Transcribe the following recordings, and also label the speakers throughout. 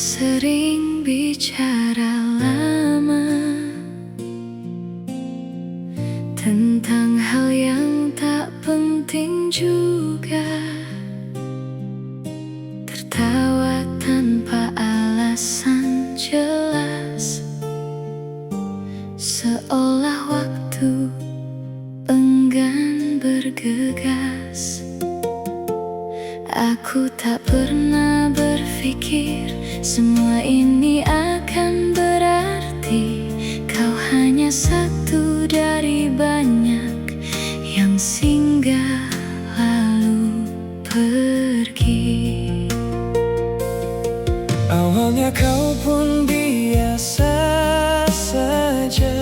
Speaker 1: sering bicara lama tentang hal yang tak penting juga, tertawa tanpa alasan jelas, seolah waktu enggan bergegas. Aku tak pernah berpikir semua ini akan berarti. Kau hanya satu dari banyak yang singgah lalu pergi.
Speaker 2: Awalnya kau pun biasa saja,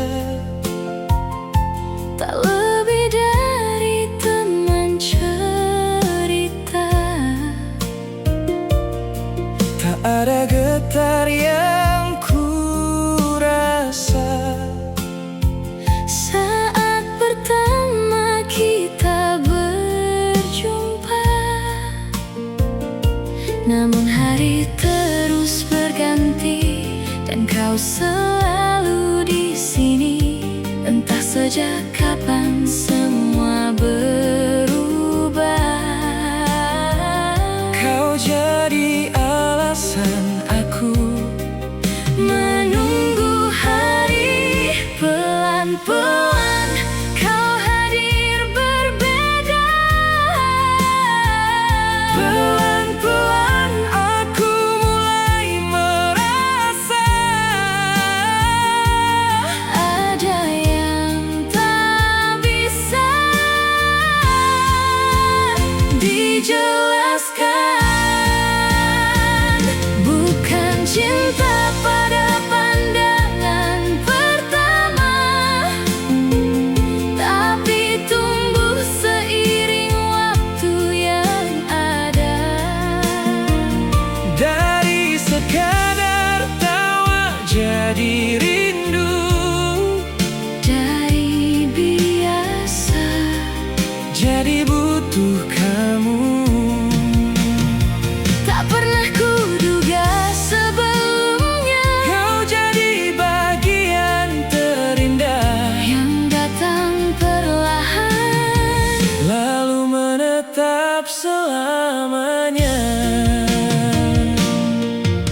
Speaker 1: tak lebih dari teman cerita.
Speaker 2: tak ada getar yang ku rasa
Speaker 1: Saat pertama kita berjumpa, namun hari terus berganti dan kau selalu di sini. Entah sejak kapan semua berubah.
Speaker 2: kau jadi alasan aku
Speaker 1: Menunggu hari, pelan-pelan kau hadir berbeda.
Speaker 2: pelan-pelan aku mulai merasa
Speaker 1: Ada yang tak bisa dijelaskan. Bukan cinta pada pandangan pertama, tapi tumbuh seiring waktu yang ada.
Speaker 2: dari sekadar tawa jadi rindu,
Speaker 1: Dari biasa
Speaker 2: jadi butuh kamu.
Speaker 1: tak pernah kuduga sebelumnya,
Speaker 2: Kau jadi bagian terindah
Speaker 1: yang datang perlahan.
Speaker 2: lalu menetap selamanya.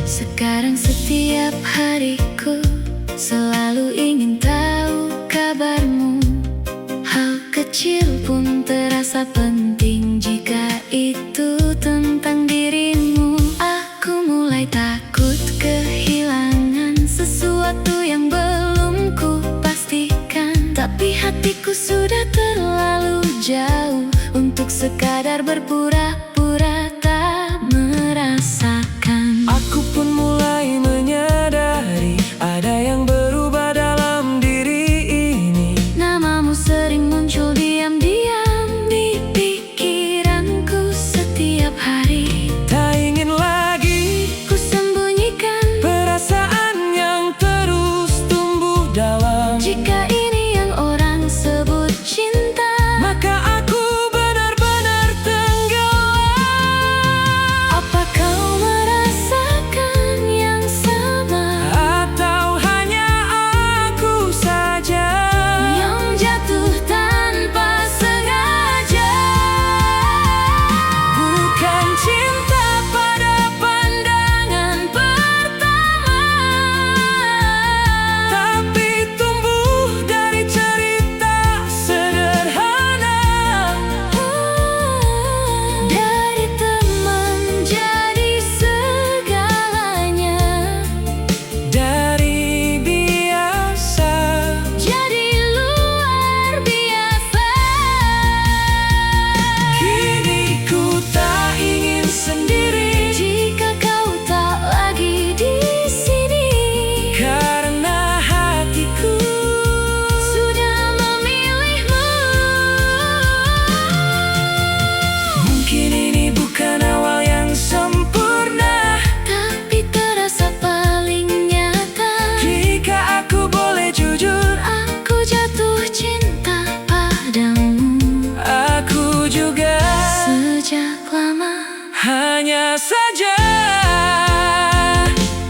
Speaker 1: Sekarang setiap hariku selalu ingin tahu kabarmu. Hal kecil pun terasa penting jika itu tentang dirimu. Aku mulai takut kehilangan sesuatu yang belum ku pastikan, tapi hatiku sudah terlalu jauh untuk sekadar berpura-pura tak merasakan.
Speaker 2: Aku pun mulai menyadari ada yang berubah dalam diri ini.
Speaker 1: Namamu sering muncul diam-diam di pikiranku setiap hari.
Speaker 2: Tak ingin lagi
Speaker 1: Ku sembunyikan
Speaker 2: perasaan yang terus tumbuh dalam.
Speaker 1: jika ini yang orang sebut cinta.
Speaker 2: Maka aku benar-benar tenggelam.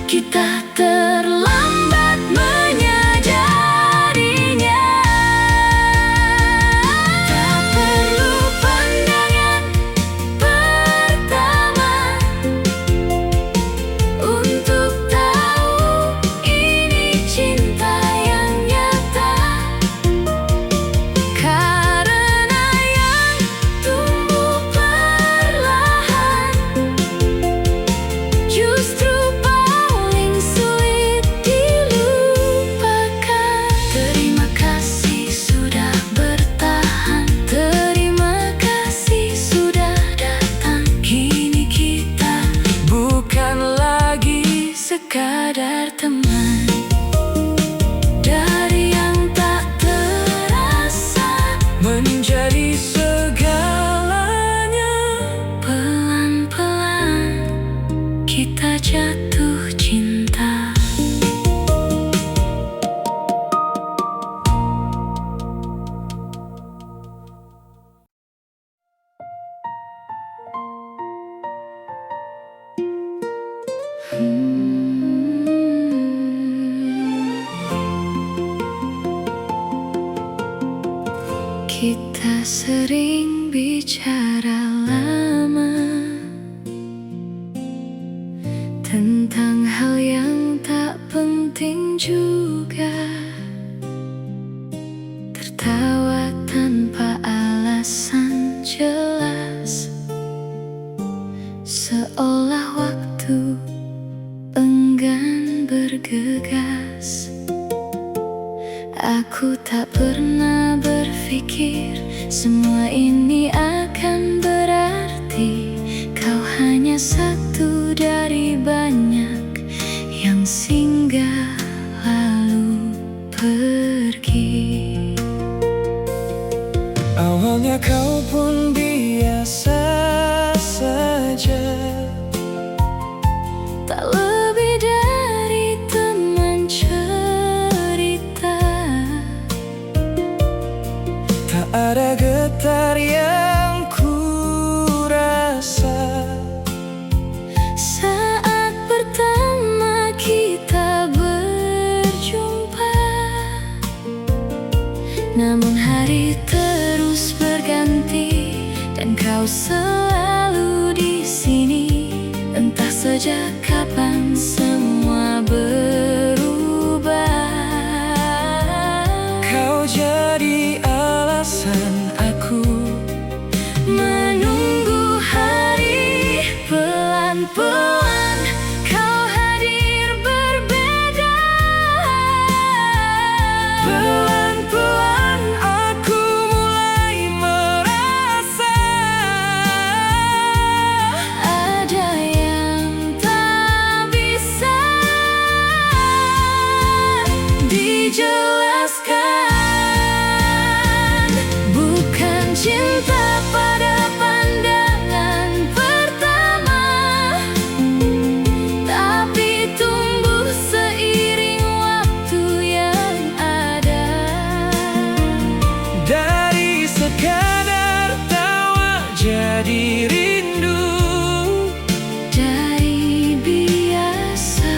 Speaker 1: kita terlambat menyadarinya. Tak perlu pandangan pertama untuk tahu ini cinta yang nyata, karena yang tumbuh perlahan justru paling sulit dilupakan. Terima kasih sudah bertahan, terima kasih sudah datang. Kini kita
Speaker 2: bukan lagi
Speaker 1: sekadar teman. Dari yang tak terasa
Speaker 2: menjadi segalanya.
Speaker 1: pelan-pelan kita jatuh cinta. Kita sering bicara lama tentang hal yang tak penting juga, tertawa tanpa alasan jelas, seolah waktu enggan bergegas. Aku tak pernah berpikir semua ini akan berarti. Kau hanya satu dari banyak yang singgah lalu pergi.
Speaker 2: Awalnya kau pun biasa saja,
Speaker 1: Tak lebih dari teman cerita.
Speaker 2: tak ada getar yang ku rasa.
Speaker 1: Saat pertama kita berjumpa, namun hari terus berganti dan kau selalu di sini. Entah sejak kapan semua berubah.
Speaker 2: Kau jadi alasan aku
Speaker 1: Menunggu hari, pelan-pelan kau hadir berbeda.
Speaker 2: pelan-pelan aku mulai merasa
Speaker 1: Ada yang tak bisa dijelaskan. Bukan cinta pada pandangan pertama, tapi tumbuh seiring waktu yang ada.
Speaker 2: dari sekadar tawa jadi rindu.
Speaker 1: Dari biasa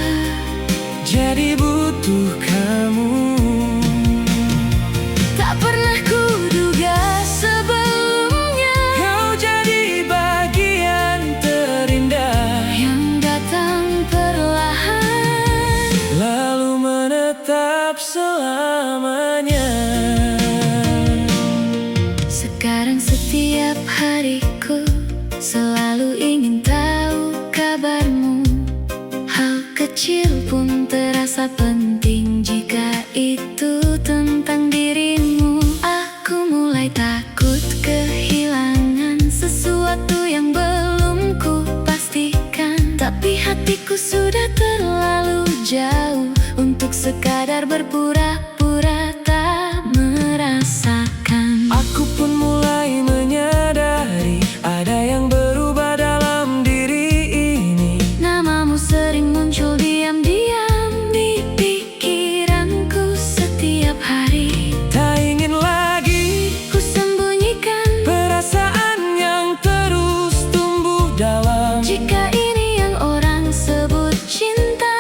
Speaker 2: Jadi butuh kamu.
Speaker 1: tak pernah kuduga sebelumnya,
Speaker 2: Kau jadi bagian terindah
Speaker 1: yang datang perlahan.
Speaker 2: lalu menetap selamanya.
Speaker 1: Sekarang setiap hariku selalu ingin tahu kabarmu. Hal kecil pun terasa penting jika itu tentang dirimu. Aku mulai takut kehilangan sesuatu yang belum ku pastikan, tapi hatiku sudah terlalu jauh untuk sekadar berpura-pura tak merasakan.
Speaker 2: Aku pun mulai menyadari ada yang berubah dalam diri ini.
Speaker 1: Namamu sering muncul diam-diam di pikiranku setiap hari.
Speaker 2: Tak ingin lagi
Speaker 1: Ku sembunyikan
Speaker 2: perasaan yang terus tumbuh dalam.
Speaker 1: jika ini yang orang sebut cinta.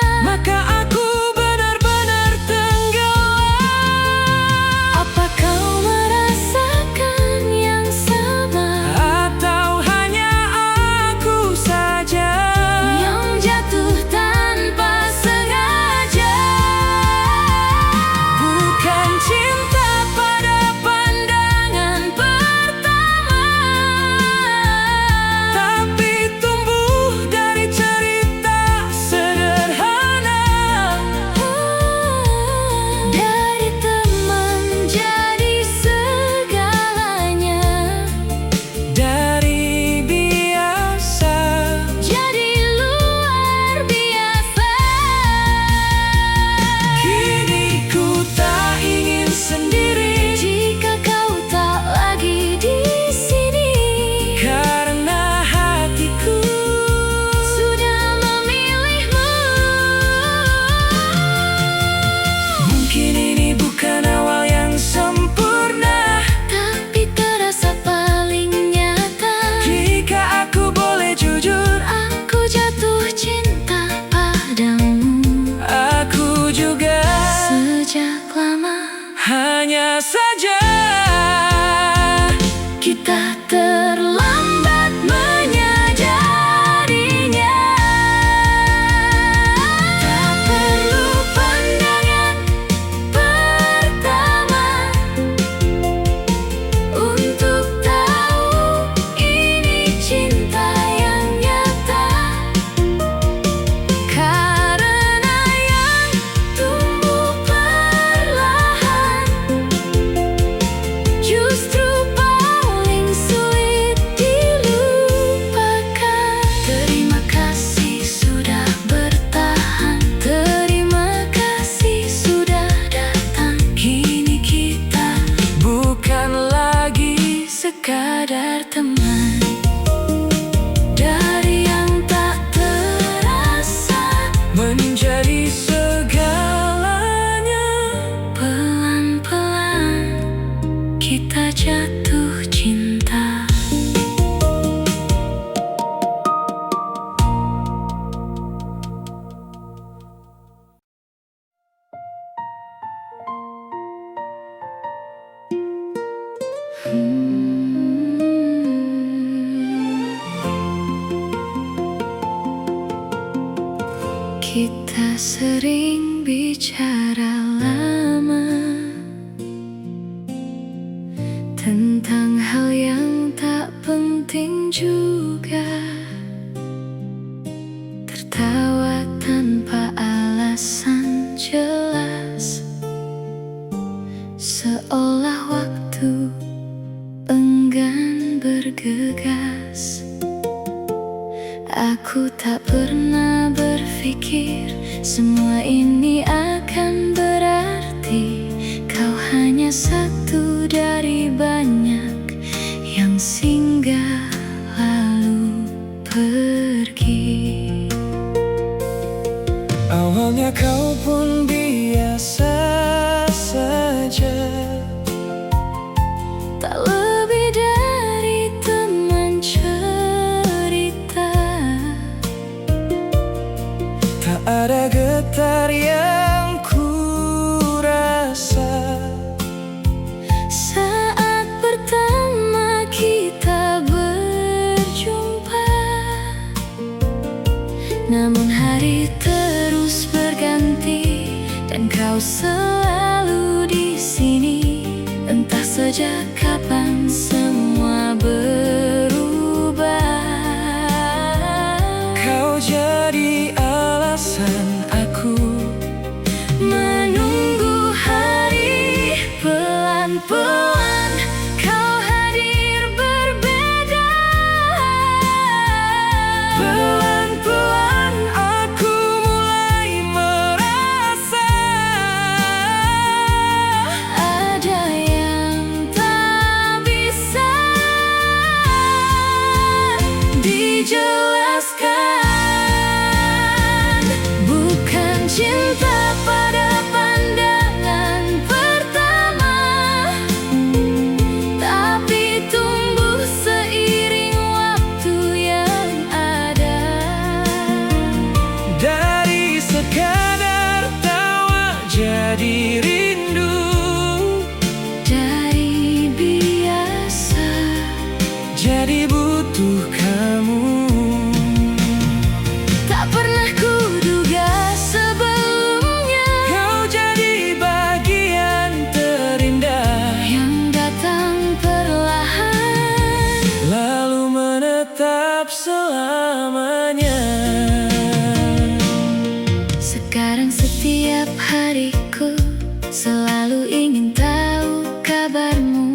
Speaker 2: dari segalanya.
Speaker 1: Pelan-pelan kita jatuh cinta. Kita sering bicara lama tentang hal yang tak penting juga, tertawa tanpa alasan jelas, seolah waktu enggan bergegas. Aku tak pernah berpikir semua ini akan berarti. Kau hanya satu dari banyak yang singgah lalu pergi.
Speaker 2: Awalnya kau pun biasa saja,
Speaker 1: Tak lebih dari teman cerita.
Speaker 2: tak ada getar yang ku rasa
Speaker 1: Saat pertama kita berjumpa, namun hari terus berganti dan kau selalu di sini. Entah sejak kapan semua berubah.
Speaker 2: kau jadi alasan aku
Speaker 1: Menunggu hari, pelan-pelan kau hadir berbeda.
Speaker 2: Pelan-pelan aku mulai merasa
Speaker 1: Ada yang tak bisa dijelaskan. Bukan cinta pada pandangan pertama, tapi tumbuh seiring waktu yang ada.
Speaker 2: dari sekadar tawa jadi rindu,
Speaker 1: Dari biasa
Speaker 2: jadi butuh kamu.
Speaker 1: tak pernah kuduga sebelumnya,
Speaker 2: Kau jadi bagian terindah
Speaker 1: yang datang perlahan.
Speaker 2: lalu menetap selamanya.
Speaker 1: Sekarang setiap hariku selalu ingin tahu kabarmu.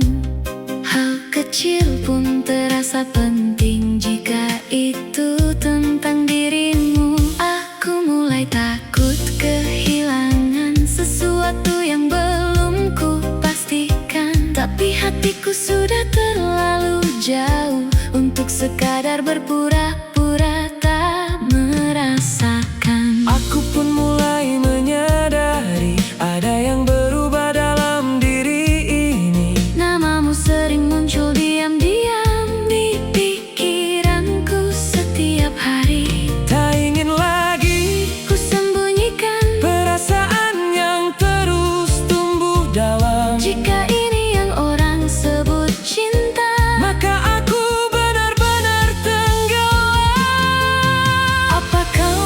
Speaker 1: Hal kecil pun terasa penting jika itu tentang dirimu. Aku mulai takut kehilangan sesuatu yang belum ku pastikan, tapi hatiku sudah terlalu jauh untuk sekadar berpura-pura tak merasakan.
Speaker 2: Aku pun mulai menyadari ada yang berubah dalam diri ini.
Speaker 1: Namamu sering muncul diam-diam di pikiranku setiap hari.
Speaker 2: Tak ingin lagi
Speaker 1: Ku sembunyikan
Speaker 2: perasaan yang terus tumbuh dalam.
Speaker 1: jika ini yang orang sebut cinta,
Speaker 2: Maka aku benar-benar tenggelam.
Speaker 1: apa kau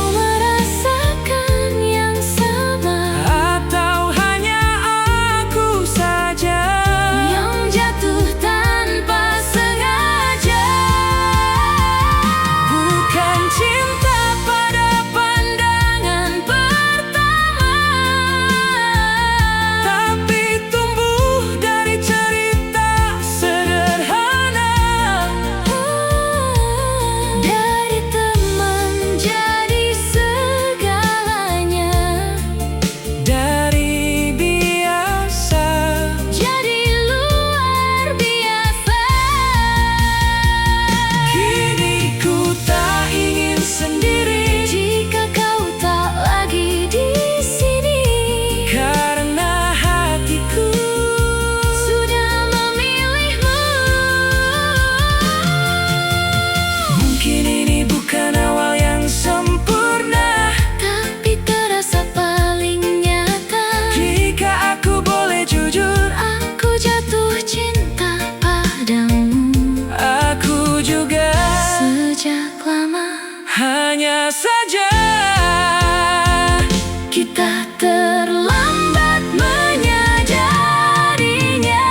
Speaker 1: Sudah terlambat menyadarinya.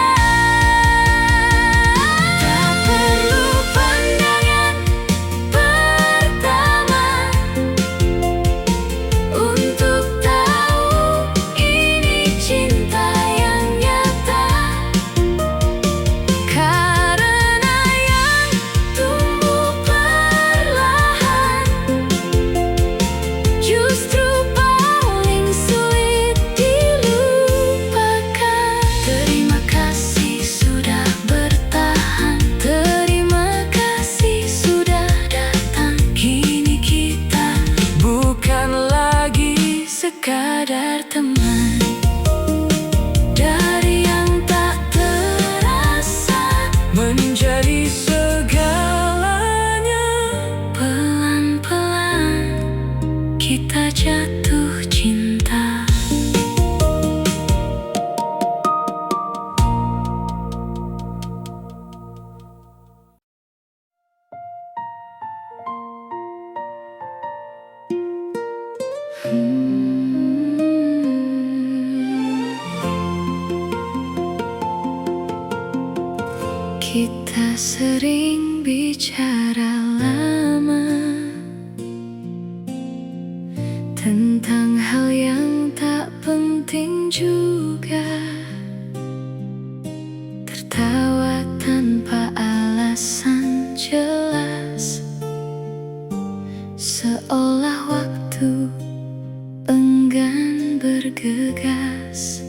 Speaker 1: Tak perlu pandangan pertama untuk tahu ini cinta yang nyata. Karena yang tumbuh perlahan justru paling sulit dilupakan. Terima kasih sudah bertahan, terima kasih sudah datang. Kini kita
Speaker 2: bukan lagi
Speaker 1: sekadar teman. Dari yang tak terasa
Speaker 2: menjadi segalanya.
Speaker 1: pelan-pelan kita jatuh cinta. Kita sering bicara lama tentang hal yang tak penting juga. Tertawa tanpa alasan jelas, seolah waktu enggan bergegas.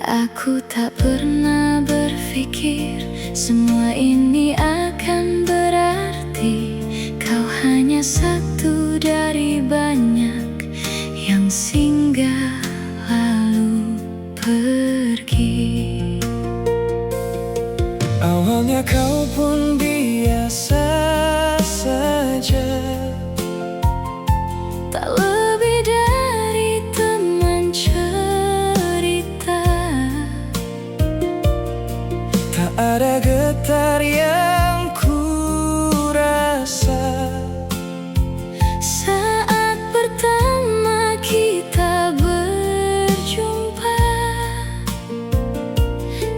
Speaker 1: Aku tak pernah berpikir semua ini akan berarti. Kau hanya satu dari banyak yang singgah lalu pergi.
Speaker 2: Awalnya kau pun biasa saja,
Speaker 1: Tak lebih dari teman cerita.
Speaker 2: tak ada getar yang ku rasa.
Speaker 1: Saat pertama kita berjumpa,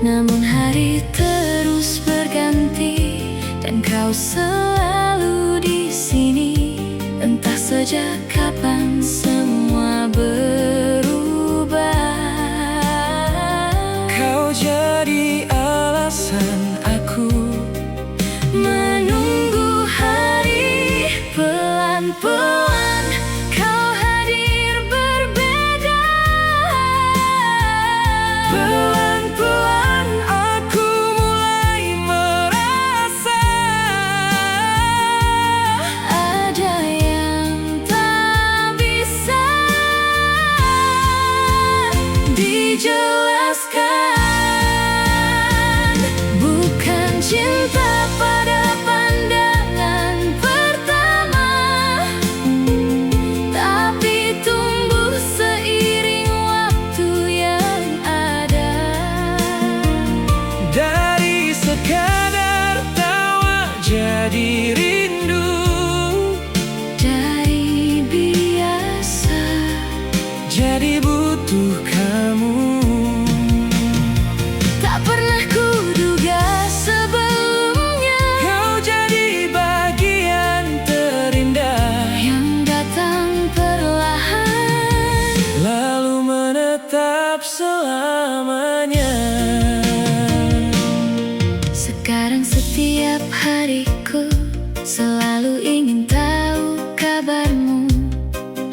Speaker 1: namun hari terus berganti dan kau selalu di sini. Entah sejak kapan semua berubah.
Speaker 2: Kau jadi alasan aku
Speaker 1: Menunggu hari, pelan-pelan kau hadir berbeda.
Speaker 2: pelan-pelan aku mulai merasa
Speaker 1: Ada yang tak bisa dijelaskan. Bukan cinta pada pandangan pertama, tapi tumbuh seiring waktu yang ada.
Speaker 2: dari sekadar tawa jadi rindu.
Speaker 1: Dari biasa
Speaker 2: Jadi butuh kamu.
Speaker 1: tak pernah kuduga sebelumnya,
Speaker 2: Kau jadi bagian terindah
Speaker 1: yang datang perlahan.
Speaker 2: lalu menetap selamanya.
Speaker 1: Sekarang setiap hariku selalu ingin tahu kabarmu.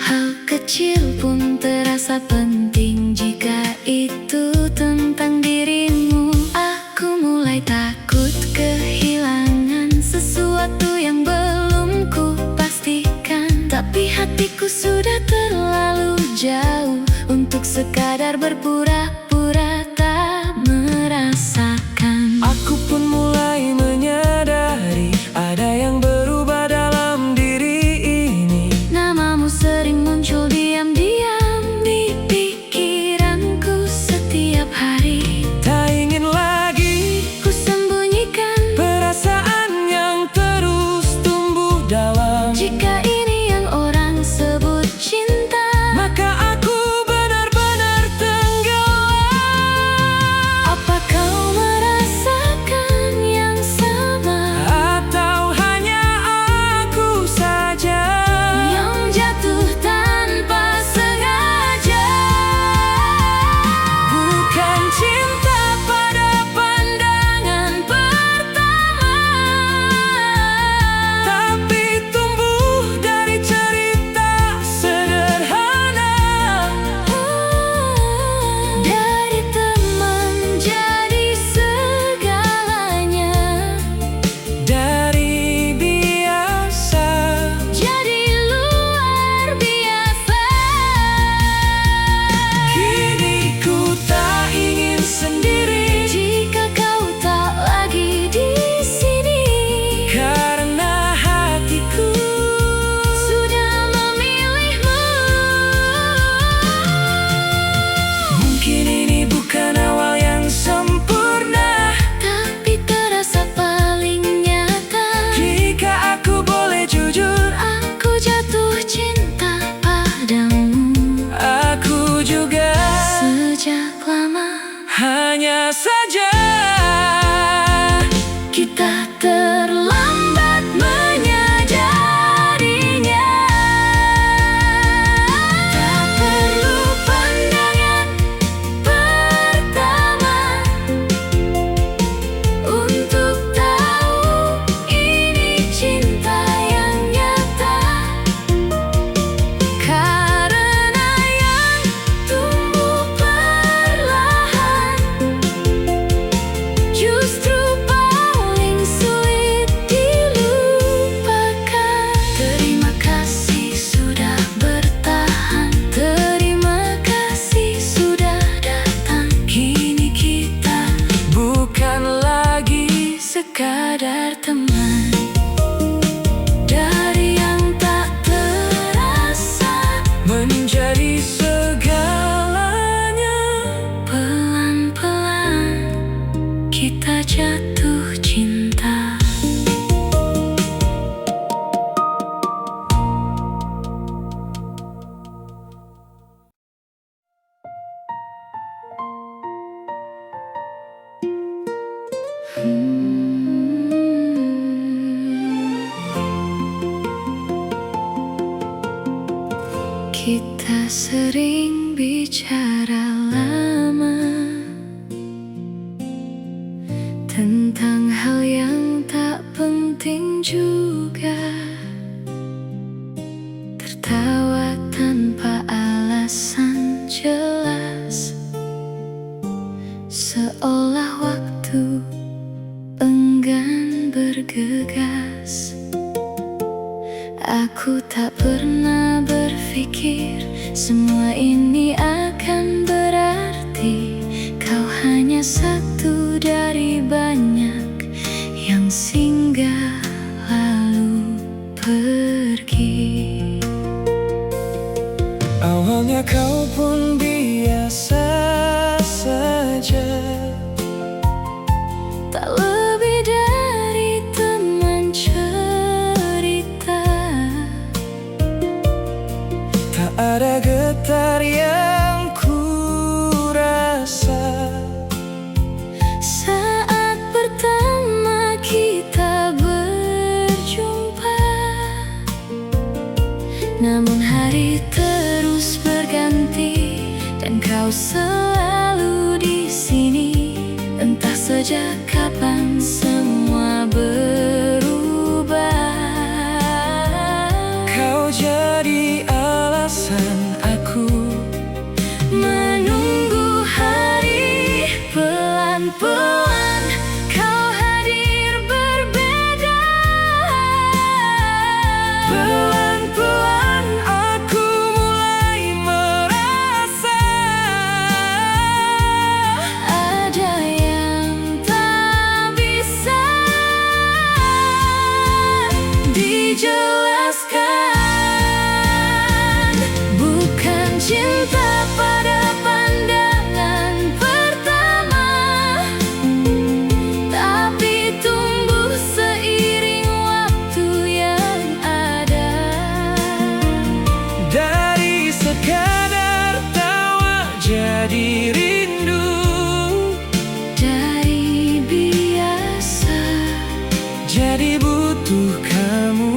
Speaker 1: Hal kecil pun terasa penting jika itu tentang dirimu. Aku mulai takut kehilangan sesuatu yang belum ku pastikan. Tapi hatiku sudah terlalu jauh untuk sekadar berpura-pura tak merasakan.
Speaker 2: Aku pun mulai menyadari ada yang berubah dalam diri ini.
Speaker 1: Namamu sering muncul diam-diam di pikiranku setiap hari.
Speaker 2: Tak ingin lagi
Speaker 1: Ku sembunyikan
Speaker 2: perasaan yang terus tumbuh dalam.
Speaker 1: jika ini yang orang sebut cinta.
Speaker 2: Maka
Speaker 1: sering bicara lama tentang hal yang tak penting juga, tertawa tanpa alasan jelas, seolah waktu enggan bergegas. Aku tak pernah berpikir semua ini akan berarti. Kau hanya satu dari banyak yang singgah lalu pergi.
Speaker 2: Awalnya kau pun biasa saja,
Speaker 1: Tak lebih dari teman cerita.
Speaker 2: tak ada getar yang ku rasa
Speaker 1: Saat pertama kita berjumpa, namun hari terus berganti dan kau selalu di sini. Entah sejak kapan semua berubah.
Speaker 2: kau jadi alasan aku
Speaker 1: Menunggu hari, pelan-pelan kau hadir berbeda.
Speaker 2: Pelan-pelan aku mulai merasa
Speaker 1: Ada yang tak bisa dijelaskan. Bukan cinta pada pandangan pertama, tapi tumbuh seiring waktu yang ada.
Speaker 2: dari sekadar tawa jadi rindu,
Speaker 1: Dari biasa
Speaker 2: jadi butuh kamu.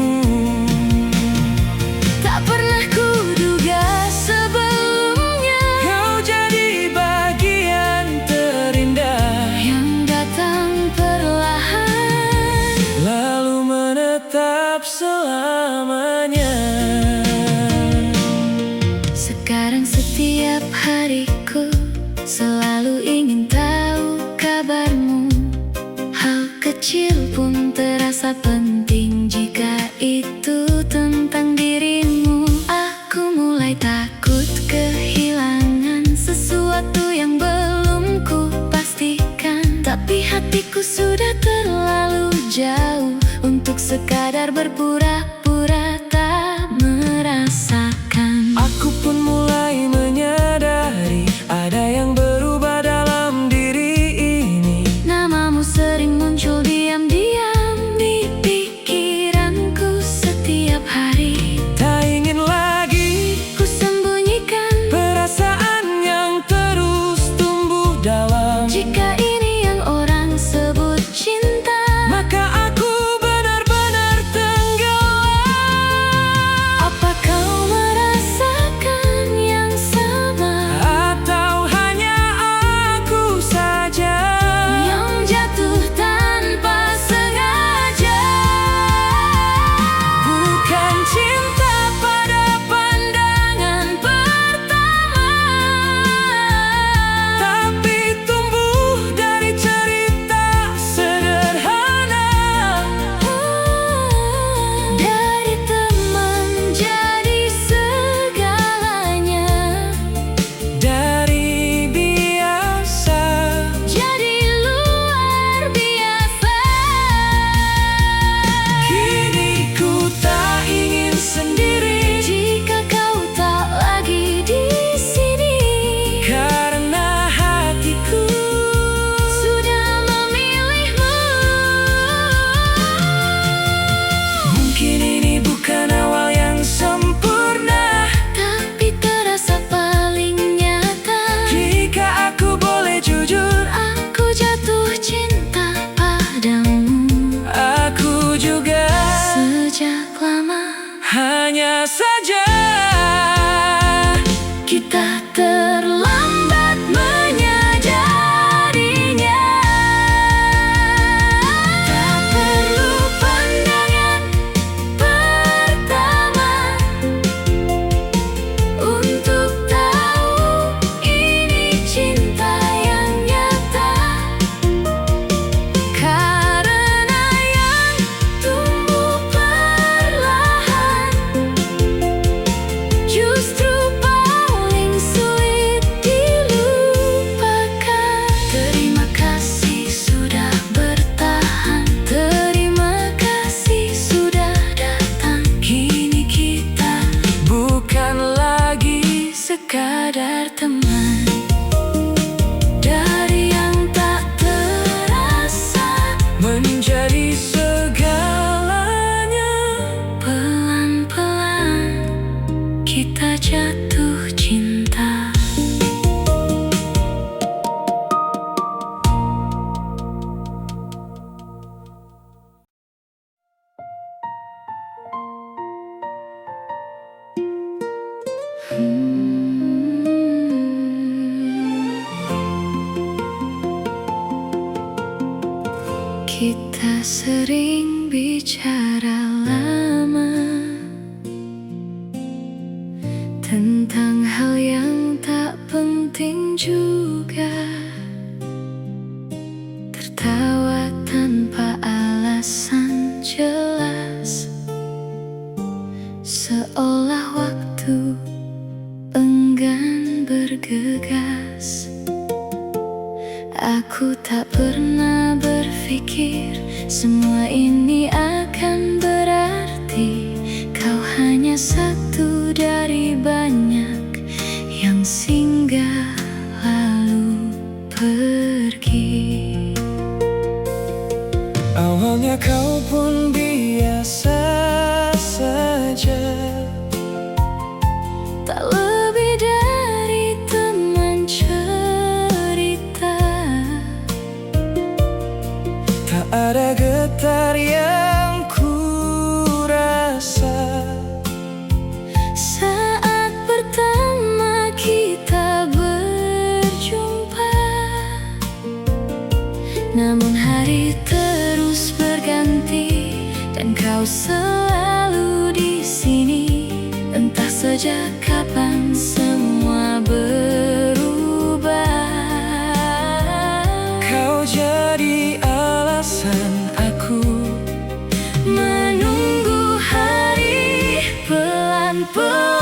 Speaker 1: tak pernah kuduga sebelumnya,
Speaker 2: Kau jadi bagian terindah
Speaker 1: yang datang perlahan.
Speaker 2: lalu menetap selamanya.
Speaker 1: Sekarang setiap hariku selalu ingin tahu kabarmu. Hal kecil pun terasa penting jika itu tentang dirimu. Aku mulai takut kehilangan sesuatu yang belum ku pastikan, tapi hatiku sudah terlalu jauh untuk sekadar berpura-pura tak merasakan.
Speaker 2: Aku pun mulai menyadari ada yang berubah dalam diri ini.
Speaker 1: Namamu sering muncul diam-diam di pikiranku setiap hari.
Speaker 2: Tak ingin lagi
Speaker 1: Ku sembunyikan
Speaker 2: perasaan yang terus tumbuh dalam.
Speaker 1: jika ini yang orang sebut cinta.
Speaker 2: Maka aku benar-benar tenggelam.
Speaker 1: Kita terlambat menyadarinya. Tak perlu pandangan pertama untuk tahu ini cinta yang nyata. Karena yang tumbuh perlahan justru paling sulit dilupakan. Terima kasih sudah bertahan, terima kasih sudah datang. Kini kita
Speaker 2: bukan lagi
Speaker 1: sekadar teman. Dari yang tak terasa
Speaker 2: menjadi segalanya.
Speaker 1: pelan-pelan kita jatuh cinta. Kita sering bicara lama tentang hal yang tak penting juga. Tertawa tanpa alasan jelas, seolah waktu enggan bergegas. Aku tak pernah berpikir semua ini akan berarti. Kau hanya satu dari banyak yang singgah lalu pergi.
Speaker 2: Awalnya kau pun biasa saja,
Speaker 1: Tak lebih dari teman cerita.
Speaker 2: tak ada getar yang ku rasa.
Speaker 1: Saat pertama kita berjumpa, namun hari terus berganti dan kau selalu di sini. Entah sejak kapan semua berubah.
Speaker 2: Kau jadi alasan aku
Speaker 1: Menunggu hari pelan-pelan